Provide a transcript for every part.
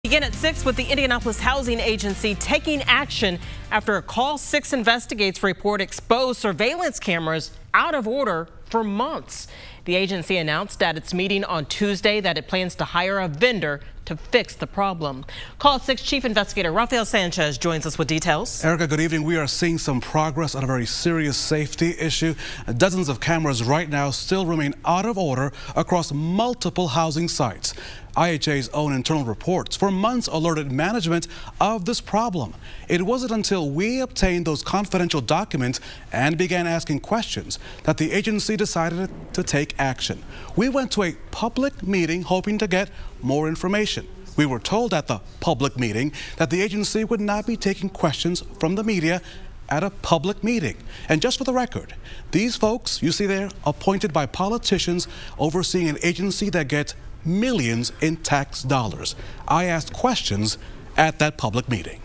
Begin at 6 with the Indianapolis Housing Agency taking action after a Call 6 investigates report exposed surveillance cameras out of order for months. The agency announced at its meeting on Tuesday that it plans to hire a vendor to fix the problem. Call 6 Chief Investigator Rafael Sanchez joins us with details. Erica, good evening. We are seeing some progress on a very serious safety issue. Dozens of cameras right now still remain out of order across multiple housing sites. IHA's own internal reports for months alerted management of this problem. It wasn't until we obtained those confidential documents and began asking questions that the agency decided to take action. We went to a public meeting hoping to get more information. We were told at the public meeting that the agency would not be taking questions from the media at a public meeting. And just for the record, these folks you see there, appointed by politicians overseeing an agency that gets millions in tax dollars. I asked questions at that public meeting.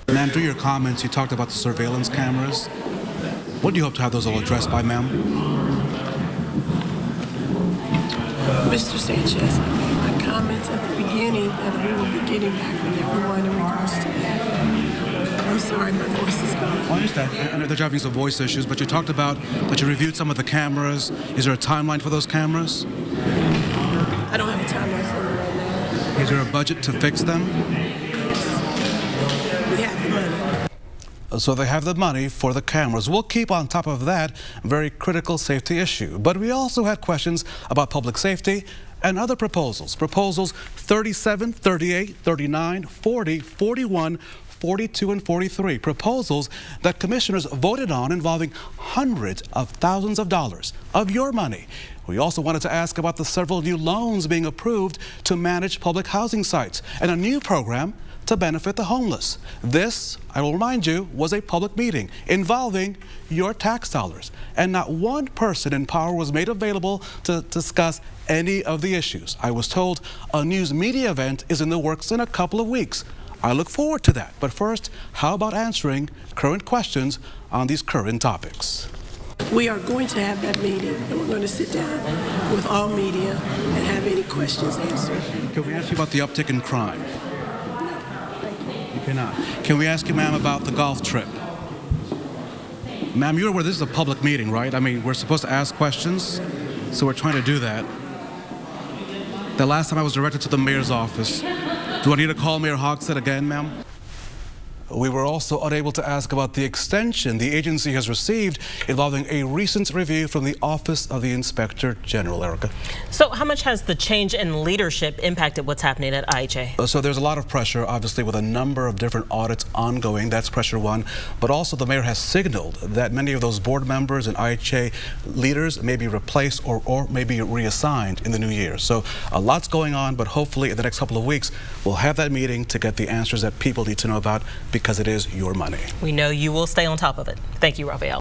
Ma'am, during your comments, you talked about the surveillance cameras. What do you hope to have those all addressed by, ma'am? Mr. Sanchez, I made my comments at the beginning that we will be getting back with everyone in regards to that. I'm sorry, my voice is gone. I understand. I know they're having some voice issues, but you talked about that you reviewed some of the cameras. Is there a timeline for those cameras? I don't have a timeline for them right now. Is there a budget to fix them? We have the money. So they have the money for the cameras. We'll keep on top of that very critical safety issue. But we also had questions about public safety and other proposals. Proposals 37, 38, 39, 40, 41, 42, and 43. Proposals that commissioners voted on involving hundreds of thousands of dollars of your money. We also wanted to ask about the several new loans being approved to manage public housing sites and a new program to benefit the homeless. This, I will remind you, was a public meeting involving your tax dollars. And not one person in power was made available to discuss any of the issues. I was told a news media event is in the works in a couple of weeks. I look forward to that. But first, how about answering current questions on these current topics? We are going to have that meeting, and we're going to sit down with all media and have any questions answered. Can we ask you about the uptick in crime? No, thank you. You cannot. Can we ask you, ma'am, about the golf trip? Ma'am, you're aware this is a public meeting, right? I mean, we're supposed to ask questions, so we're trying to do that. The last time I was directed to the mayor's office. Do I need to call Mayor Hogsett again, ma'am? We were also unable to ask about the extension the agency has received involving a recent review from the Office of the Inspector General, Erica. So how much has the change in leadership impacted what's happening at IHA? So there's a lot of pressure, obviously, with a number of different audits ongoing. That's pressure one. But also the mayor has signaled that many of those board members and IHA leaders may be replaced or may be reassigned in the new year. So a lot's going on, but hopefully in the next couple of weeks, we'll have that meeting to get the answers that people need to know about, because it is your money. We know you will stay on top of it. Thank you, Rafael.